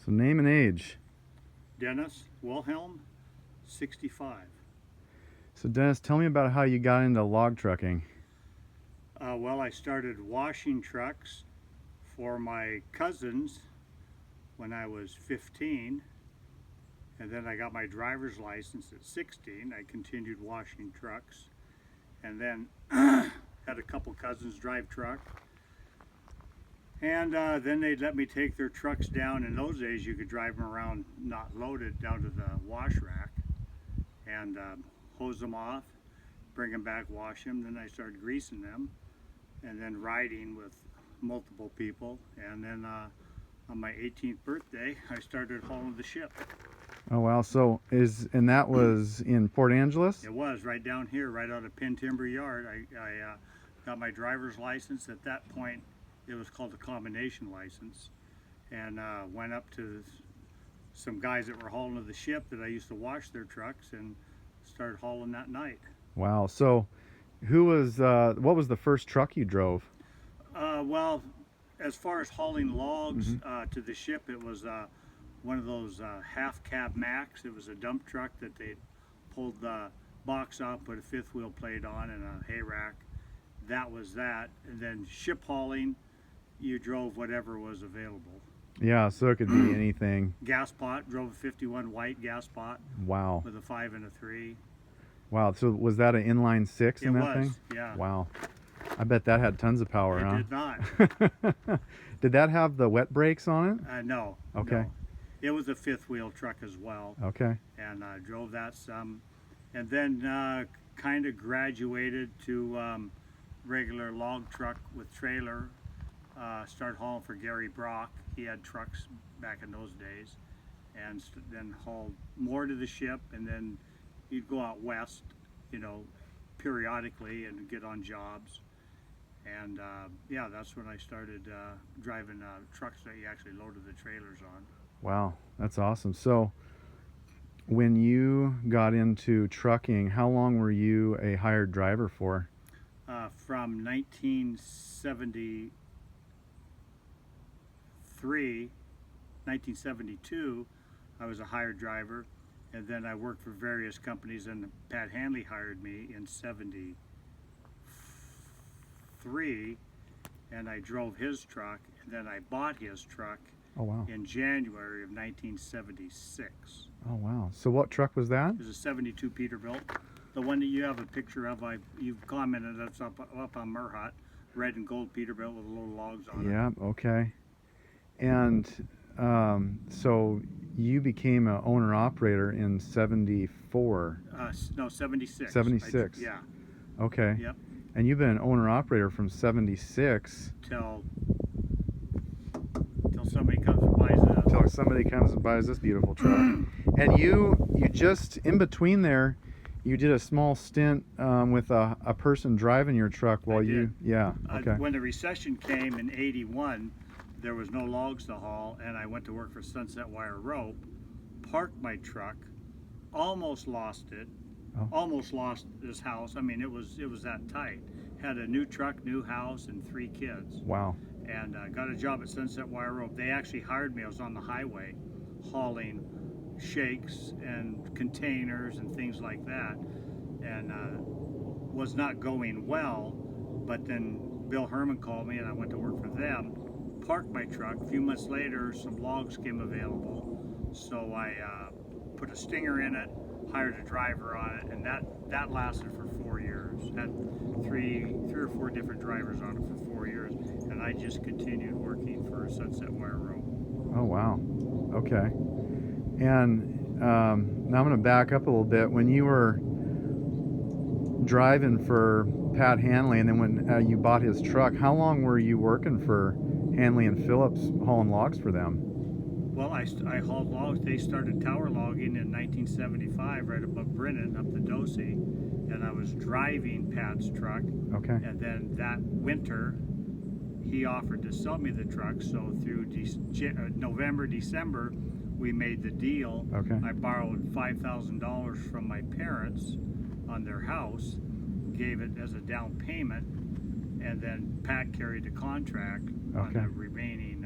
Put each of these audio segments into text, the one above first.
So name and age. Dennis Wilhelm, 65. So Dennis, tell me about how you got into log trucking. Well, I started washing trucks for my cousins when I was 15, and then I got my driver's license at 16. I continued washing trucks, and then had a couple cousins drive truck, and then they'd let me take their trucks down. In those days, you could drive them around not loaded down to the wash rack and hose them off, bring them back, wash them. Then I started greasing them, and then riding with multiple people. And then on my 18th birthday, I started hauling the ship. Oh wow! So and that was in Port Angeles? It was right down here, right out of Pin Timber Yard. I got my driver's license. At that point, it was called a combination license, and went up to some guys that were hauling to the ship that I used to wash their trucks, and started hauling that night. Wow. So what was the first truck you drove? Well, as far as hauling logs to the ship, it was one of those half cab Max. It was a dump truck that they pulled the box off, put a fifth wheel plate on, and a hay rack. That was that. And then ship hauling, you drove whatever was available. Yeah, so it could be anything. Gas pot, drove a 51 white gas pot. Wow. With a 5 and a 3. Wow. So was that an inline 6 in that thing? Yeah. Wow. I bet that had tons of power, huh? It did not. Did that have the wet brakes on it? No. Okay. No. It was a fifth wheel truck as well. Okay. And drove that some, and then kind of graduated to regular log truck with trailer. Started hauling for Gary Brock. He had trucks back in those days, and then hauled more to the ship. And then you'd go out west, periodically and get on jobs. And yeah, that's when I started driving trucks that you actually loaded the trailers on. Wow, that's awesome. So when you got into trucking, how long were you a hired driver for? From 1972, I was a hired driver, and then I worked for various companies, and Pat Hanley hired me in 73, and I drove his truck, and then I bought his truck. Oh wow. In January of 1976. Oh wow. So what truck was that? It was a 72 Peterbilt. The one that you have a picture of, you've commented that's up on Merhot, red and gold Peterbilt with little logs on it. Yeah, okay. And so you became an owner-operator in 74? No, 76. 76? Yeah. Okay. Yep. And you've been an owner-operator from 76 till somebody comes and buys it. Till somebody comes and buys this beautiful truck. And you just, in between there, you did a small stint with a person driving your truck while yeah, okay. When the recession came in 81, there was no logs to haul, and I went to work for Sunset Wire Rope, parked my truck, almost lost it, almost lost this house. I mean, it was that tight. Had a new truck, new house, and 3 kids. Wow. And got a job at Sunset Wire Rope. They actually hired me. I was on the highway hauling shakes and containers and things like that, and was not going well. But then Bill Herman called me, and I went to work for them, parked my truck. A few months later, some logs came available, so I put a stinger in it, hired a driver on it, and that lasted for 4 years. Had three or four different drivers on it for 4 years, and I just continued working for Sunset Wire Rope. Oh wow. Okay. And now I'm going to back up a little bit. When you were driving for Pat Hanley, and then when you bought his truck, how long were you working for Hanley and Phillips hauling logs for them? Well, I hauled logs. They started tower logging in 1975 right above Brennan up the Dosey, and I was driving Pat's truck. Okay. And then that winter, he offered to sell me the truck, so through November, December, we made the deal. Okay. I borrowed $5,000 from my parents on their house, gave it as a down payment, and then Pat carried the contract on the remaining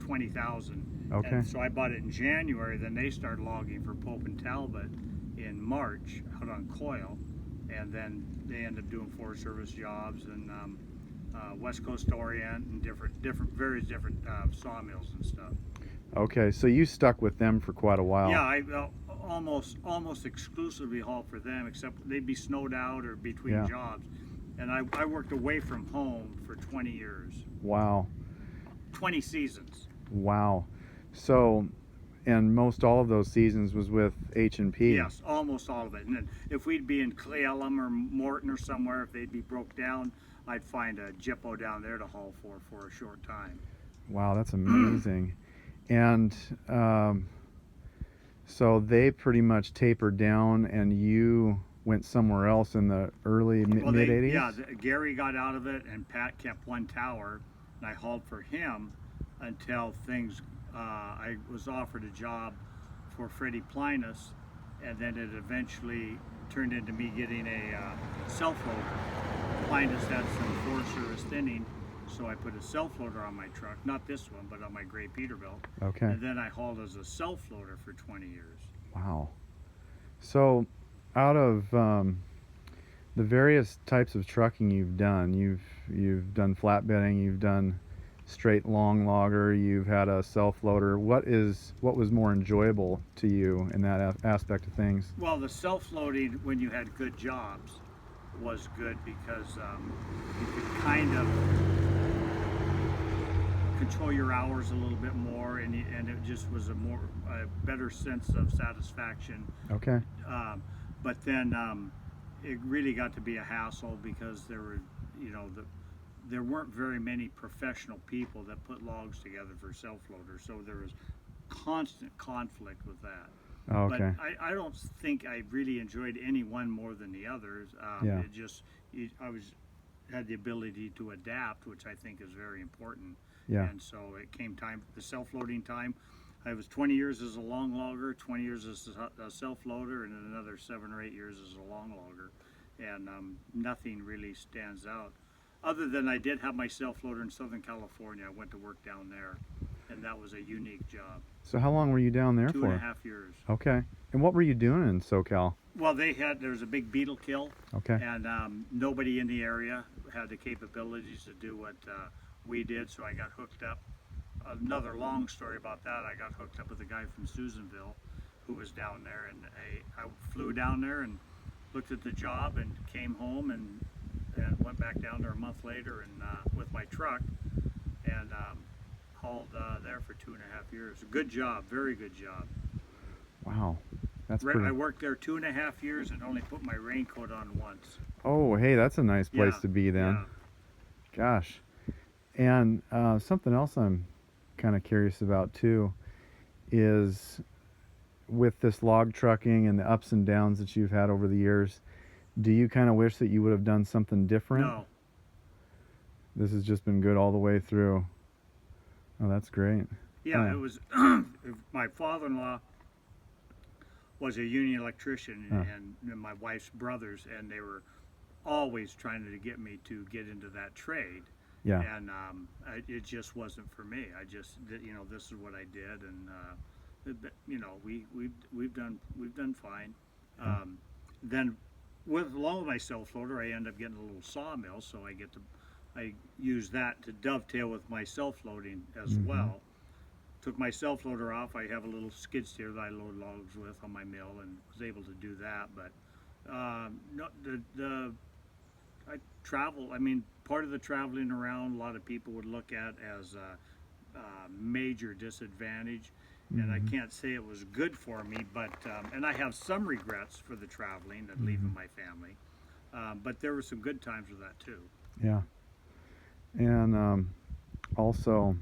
20,000. Okay. And so I bought it in January. Then they started logging for Pope and Talbot in March out on Coil, and then they ended up doing Forest Service jobs and West Coast Orient and various different sawmills and stuff. Okay, so you stuck with them for quite a while. Yeah, I almost exclusively hauled for them, except they'd be snowed out or between Yeah. jobs. And I worked away from home for 20 years, Wow. 20 seasons. Wow. So, and most all of those seasons was with H&P. Yes, almost all of it. And then if we'd be in Cle Elum or Morton or somewhere, if they'd be broke down, I'd find a Jippo down there to haul for a short time. Wow, that's amazing. And so they pretty much tapered down, and you went somewhere else in the early mid 80s? Yeah, Gary got out of it, and Pat kept one tower, and I hauled for him until things, I was offered a job for Freddie Plinus, and then it eventually turned into me getting a self-loader. Plinus had some Forest Service thinning, so I put a self-loader on my truck, not this one, but on my gray Peterbilt. Okay. And then I hauled as a self-loader for 20 years. Wow. So, out of the various types of trucking you've done done flatbedding, you've done straight long logger, you've had a self-loader. What was more enjoyable to you in that aspect of things? Well, the self-loading, when you had good jobs, was good because you could kind of control your hours a little bit more, and it just was a better sense of satisfaction. Okay. But then it really got to be a hassle because there were, there weren't very many professional people that put logs together for self-loaders, so there was constant conflict with that. Oh, okay. But I don't think I really enjoyed any one more than the others. Yeah. It just, I had the ability to adapt, which I think is very important. Yeah. And so it came time, the self-loading time. I was 20 years as a long logger, 20 years as a self-loader, and then another 7 or 8 years as a long logger. And nothing really stands out. Other than I did have my self-loader in Southern California. I went to work down there, and that was a unique job. So how long were you down there for? 2.5 years. Okay. And what were you doing in SoCal? Well, there was a big beetle kill. Okay. And nobody in the area had the capabilities to do what we did, so I got hooked up. Another long story about that, I got hooked up with a guy from Susanville who was down there, and I flew down there and looked at the job and came home and went back down there a month later and with my truck and hauled there for 2.5 years. A good job, very good job. Wow. That's pretty... I worked there 2.5 years and only put my raincoat on once. Oh, hey, that's a nice place Yeah, to be then. yeah. Gosh. And something else I'm kind of curious about too is with this log trucking and the ups and downs that you've had over the years, do you kind of wish that you would have done something different? No. This has just been good all the way through. Oh, that's great. Yeah, Yeah. it was my father-in-law was a union electrician and my wife's brothers, and they were always trying to get me to get into that trade. Yeah. And it just wasn't for me. I just, this is what I did, and we've done fine. Then along with my self-loader, I end up getting a little sawmill, so I use that to dovetail with my self-loading as well. Took my self-loader off. I have a little skid steer that I load logs with on my mill, and was able to do that. But I travel. I mean, part of the traveling around, a lot of people would look at as a major disadvantage, and I can't say it was good for me. But and I have some regrets for the traveling and leaving my family. But there were some good times with that too. Yeah. And also,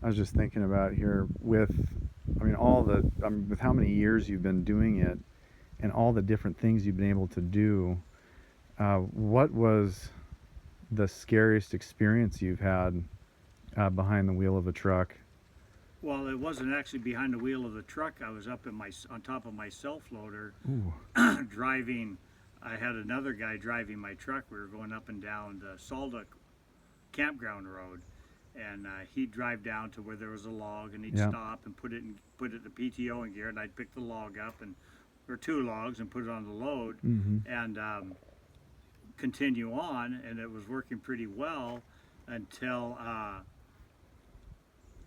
I was just thinking about here with how many years you've been doing it and all the different things you've been able to do, what was the scariest experience you've had behind the wheel of a truck? Well, it wasn't actually behind the wheel of the truck. I was up on top of my self-loader driving. I had another guy driving my truck. We were going up and down the Salduck campground road, and he'd drive down to where there was a log, and he'd Yeah. stop and put it in the PTO in gear, and I'd pick the log up or two logs and put it on the load, Mm-hmm. and continue on, and it was working pretty well until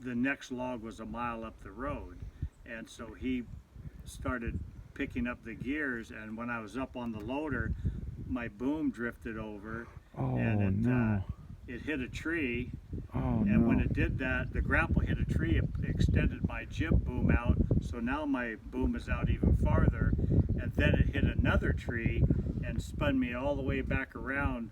the next log was a mile up the road, and so he started picking up the gears, and when I was up on the loader, my boom drifted over, Oh and no. it hit a tree, Oh and when no. it did that, the grapple hit a tree, it extended my jib boom out, so now my boom is out even farther, and then it hit another tree and spun me all the way back around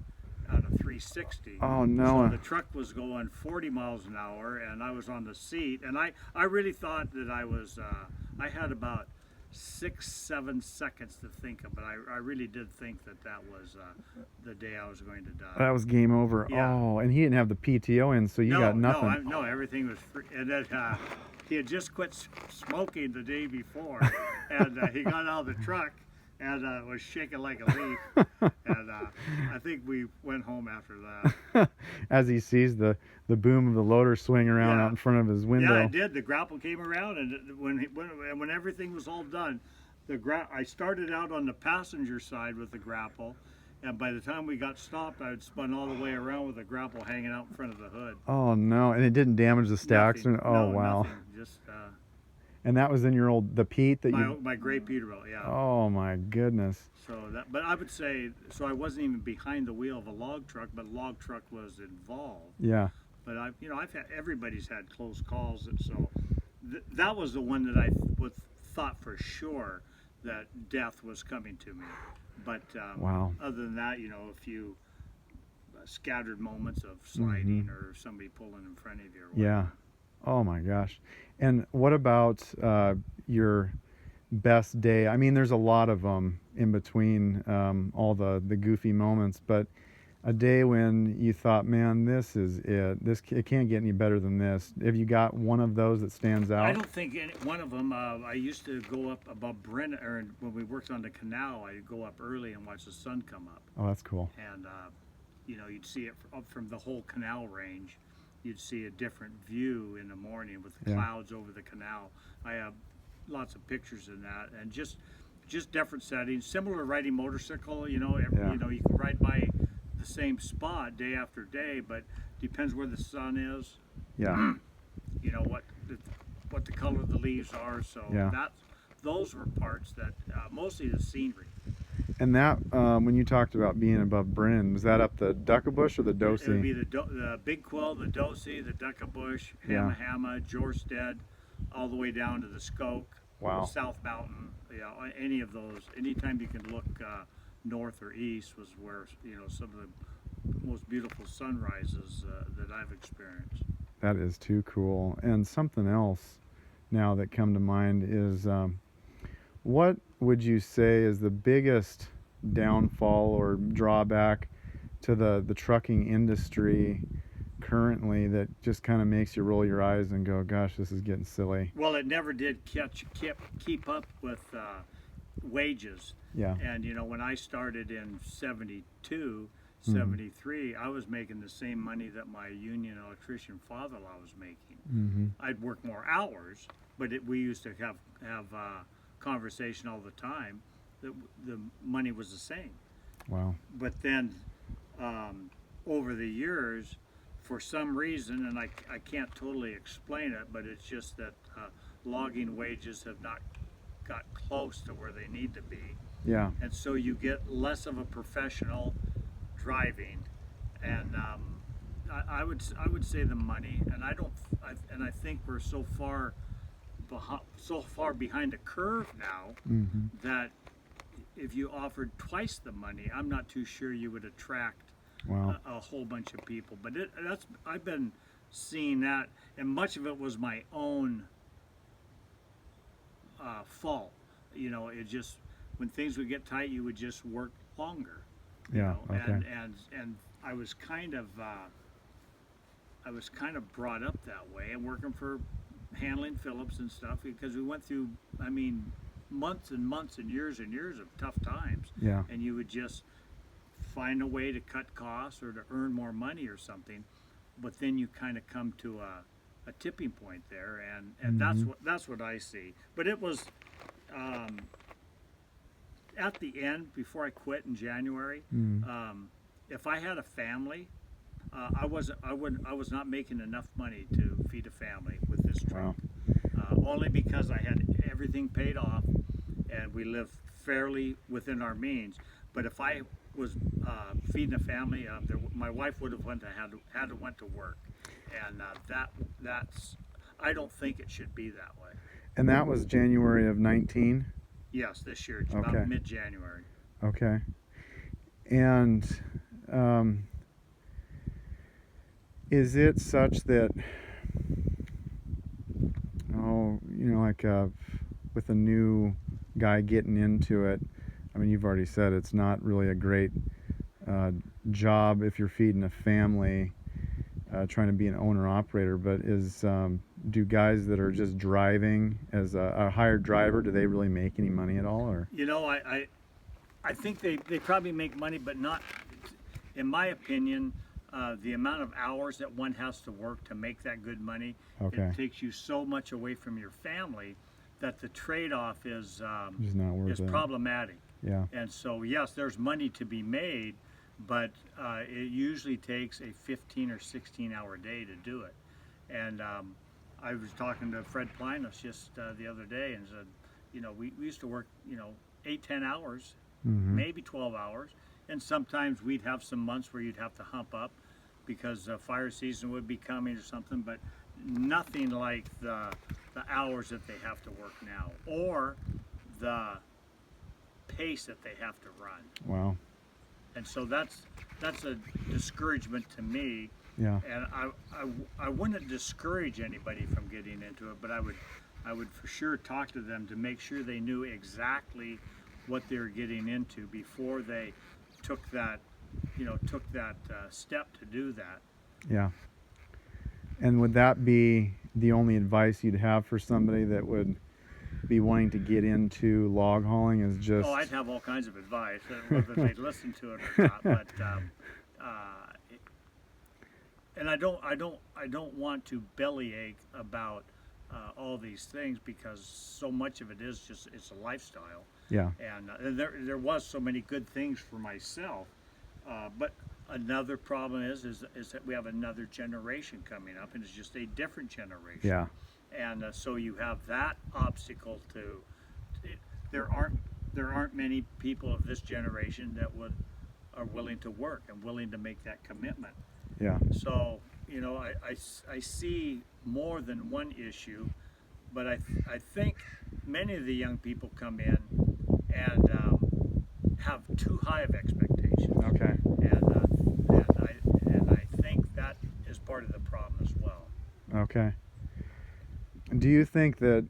out of 360. Oh So no. the truck was going 40 miles an hour, and I was on the seat, and I really thought that I had about 6-7 seconds to think of it. I really did think that was the day I was going to die. That was game over. Yeah. Oh, and he didn't have the PTO in, so you got nothing. No, everything was free. And then he had just quit smoking the day before, and he got out of the truck and was shaking like a leaf. And I think we went home after that. As he sees the boom of the loader swing around Yeah. out in front of his window. Yeah, it did. The grapple came around, and when everything was all done, I started out on the passenger side with the grapple, and by the time we got stopped, I had spun all the way around with the grapple hanging out in front of the hood. Oh no, and it didn't damage the stacks. Nothing. Oh No, wow. nothing. Just And that was in your the Pete that you. my gray Peterbilt, yeah. Oh my goodness. So but I would say, so I wasn't even behind the wheel of a log truck, but log truck was involved. Yeah. But everybody's had close calls, and so that was the one that I thought for sure that death was coming to me. But Wow. other than that, a few scattered moments of sliding or somebody pulling in front of you. Or whatever. Yeah. Oh my gosh. And what about your best day? I mean, there's a lot of them in between all the goofy moments, but a day when you thought, man, this is it. It can't get any better than this. Have you got one of those that stands out? I don't think one of them. I used to go up above Brent, or when we worked on the canal, I'd go up early and watch the sun come up. Oh, that's cool. And you'd see it up from the whole canal range. You'd see a different view in the morning with the Yeah. clouds over the canal. I have lots of pictures in that, and just different settings, similar to riding motorcycle. You can ride by the same spot day after day, but depends where the sun is. Yeah. What the color of the leaves are. So Yeah. those were parts that mostly the scenery. And that when you talked about being above Brennan, was that up the Duckabush or the It would Dosey? be the Big Quill, the Dosey, the Duckabush, Yeah. Hamma, Jorstead, all the way down to the Skoke, Wow. South Mountain. Any of those. Anytime you can look north or east was where some of the most beautiful sunrises that I've experienced. That is too cool. And something else now that come to mind is what would you say is the biggest downfall or drawback to the trucking industry currently that just kind of makes you roll your eyes and go, gosh, this is getting silly? Well, it never did keep up with wages. Yeah. And when I started in 72, 73, I was making the same money that my union electrician father-in-law was making. Mm-hmm. I'd work more hours, but we used to have conversation all the time that the money was the same. Wow. But then over the years, for some reason, and I can't totally explain it, but it's just that logging wages have not got close to where they need to be. Yeah. And so you get less of a professional driving, and I would say the money, and I think we're so far behind the curve now Mm-hmm. that if you offered twice the money, I'm not too sure you would attract Wow. a whole bunch of people. But I've been seeing that, and much of it was my own fault. It just, when things would get tight, you would just work longer. Yeah. Okay. And I was kind of brought up that way, and working for handling Phillips and stuff, because we went through, months and months and years of tough times. Yeah. And you would just find a way to cut costs or to earn more money or something. but then you kind of come to a tipping point there, and that's what I see. But it was at the end before I quit in January. If I had a family, I was not making enough money to feed a family with this truck. Only because I had everything paid off, and we lived fairly within our means. But if I was feeding a family, my wife would have had to went to work, and that's I don't think it should be that way. And that was January of 19? Yes, this year, it's Okay. about mid-January. Okay. And is it such that, like with a new guy getting into it, I mean, you've already said it's not really a great job if you're feeding a family, trying to be an owner-operator, but do guys that are just driving as a hired driver, do they really make any money at all? Or I think they probably make money, but not, in my opinion, the amount of hours that one has to work to make that good money, Okay. it takes you so much away from your family that the trade-off is It's not worth it. problematic. Yeah. And so, yes, there's money to be made, but it usually takes a 15 or 16-hour day to do it. And I was talking to Fred Plinus just the other day and said, we used to work, 8-10 hours, maybe 12 hours, and sometimes we'd have some months where you'd have to hump up because fire season would be coming or something, but nothing like the hours that they have to work now, or the pace that they have to run. Wow. And so that's a discouragement to me. Yeah. And I wouldn't discourage anybody from getting into it, but I would for sure talk to them to make sure they knew exactly what they were getting into before they took that step to do that. Yeah. And would that be the only advice you'd have for somebody that would be wanting to get into log hauling, is just... Oh, I'd have all kinds of advice, whether they'd listen to it or not. But and I don't want to bellyache about all these things, because so much of it is just, it's a lifestyle. Yeah. And there was so many good things for myself, but another problem is that we have another generation coming up, and it's just a different generation. Yeah. And so you have that obstacle to. There aren't many people of this generation that are willing to work and willing to make that commitment. Yeah. So I see more than one issue, but I think many of the young people come in and have too high of expectations. Okay. And I think that is part of the problem as well. Okay. Do you think that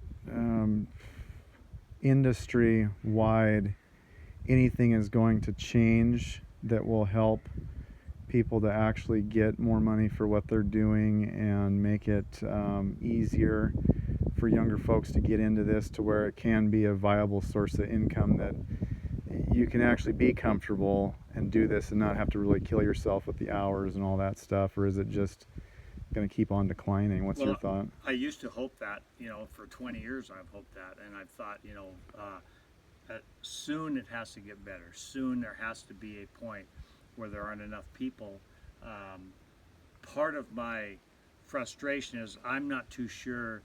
industry-wide anything is going to change that will help people to actually get more money for what they're doing and make it easier for younger folks to get into this, to where it can be a viable source of income, that you can actually be comfortable and do this and not have to really kill yourself with the hours and all that stuff? Or is it just going to keep on declining? What's your thought? I used to hope that, for 20 years I've hoped that, and I've thought, that soon it has to get better. Soon there has to be a point where there aren't enough people. Part of my frustration is I'm not too sure.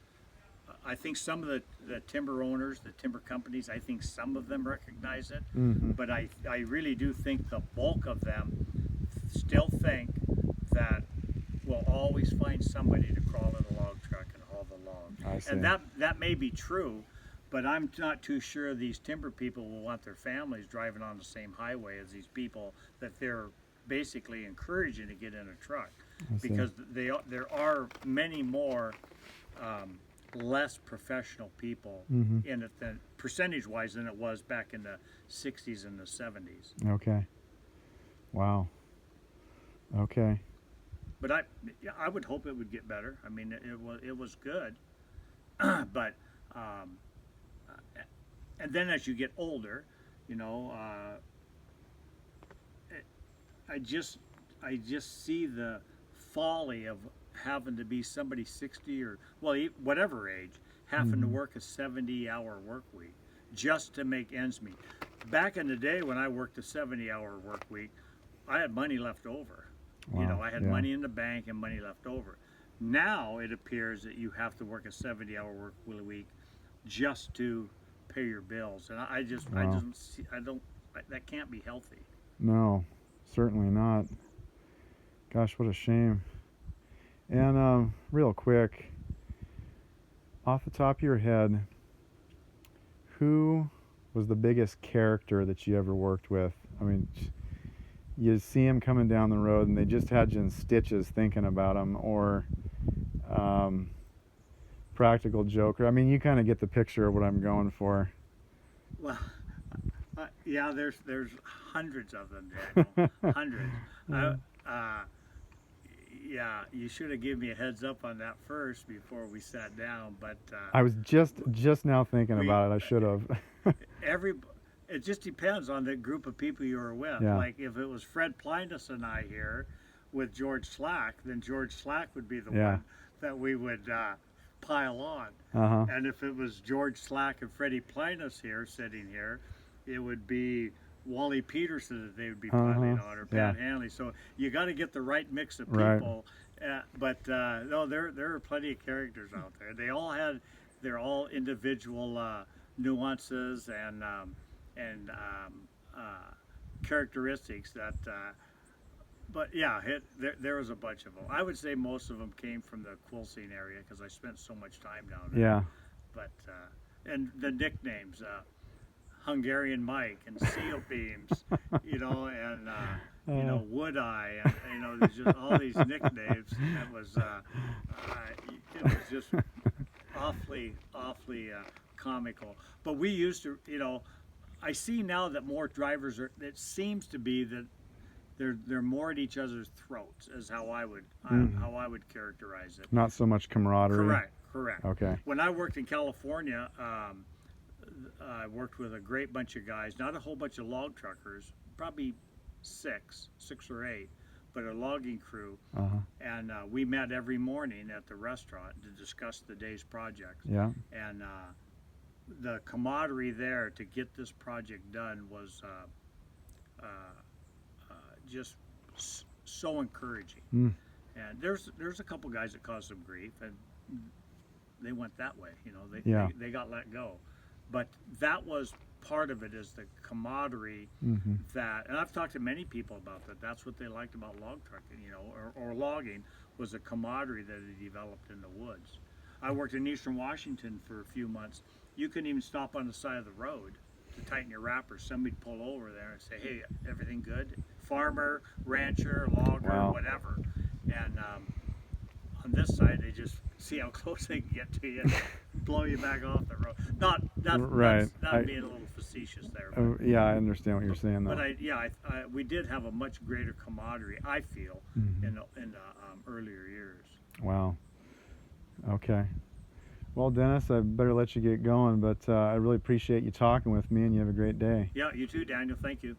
I think some of the timber owners, the timber companies, I think some of them recognize it, but I really do think the bulk of them still think that we'll always find somebody to crawl in a log truck and haul the log. I see. And that may be true, but I'm not too sure these timber people will want their families driving on the same highway as these people that they're basically encouraging to get in a truck, because there are many more less professional people in it than percentage-wise than it was back in the 60s and the 70s. Okay. Wow. Okay. But I would hope it would get better. I mean, it was good, but and then as you get older, I just see the folly of having to be somebody 60 or well whatever age having to Mhm. work a 70-hour work week just to make ends meet. Back in the day when I worked a 70-hour work week, I had money left over. You know, Wow. I had Yeah. money in the bank and money left over. Now it appears that you have to work a 70-hour work week just to pay your bills, and I Wow. just see, I don't that can't be healthy. No, certainly not. Gosh, what a shame. And real quick, off the top of your head, who was the biggest character that you ever worked with? I mean, you see him coming down the road and they just had you in stitches thinking about him, or um, practical joker. I mean, you kind of get the picture of what I'm going for. Well, yeah, there's hundreds of them, Daniel. Hundreds. I, uh, yeah, you should have given me a heads up on that first before we sat down. But I was just now thinking we about it. I should have. every it just depends on the group of people you were with. Yeah. Like if it was Fred Plinus and I here with George Slack, then George Slack would be the Yeah. one that we would pile on. Uh-huh. And if it was George Slack and Freddie Plinus here sitting here, it would be Wally Peterson that they would be piling on, or Pat Hanley. So you got to get the right mix of people. Right. But no, there are plenty of characters out there. They're all individual nuances and characteristics that. But yeah, there was a bunch of them. I would say most of them came from the Quilcene area because I spent so much time down there. Yeah. But and the nicknames, Hungarian Mike and Seal Beams, you know, and you know, Wood Eye, and you know, there's just all these nicknames. It was just awfully comical. But we used to, you know, I see now that more drivers are. It seems to be that they're more at each other's throats, is how I would characterize it. Not so much camaraderie. Correct. Okay. When I worked in California, I worked with a great bunch of guys, not a whole bunch of log truckers, probably six or eight, but a logging crew. Uh-huh. And we met every morning at the restaurant to discuss the day's projects. Yeah. And the camaraderie there to get this project done was just so encouraging. Mm. And there's a couple guys that caused some grief, and they went that way. You know, they got let go. But that was part of it, is the camaraderie that, and I've talked to many people about that. That's what they liked about log trucking, you know, or logging, was the camaraderie that it developed in the woods. I worked in Eastern Washington for a few months. You couldn't even stop on the side of the road to tighten your wrapper. Somebody'd pull over there and say, "Hey, everything good?" Farmer, rancher, logger, whatever. And on this side, they just see how close they can get to you and blow you back off the road. Not Right. being a little facetious there. Yeah, I understand what you're saying, though. But we did have a much greater camaraderie, I feel, in the earlier years. Wow. Okay. Well, Dennis, I better let you get going, but I really appreciate you talking with me, and you have a great day. Yeah, you too, Daniel. Thank you.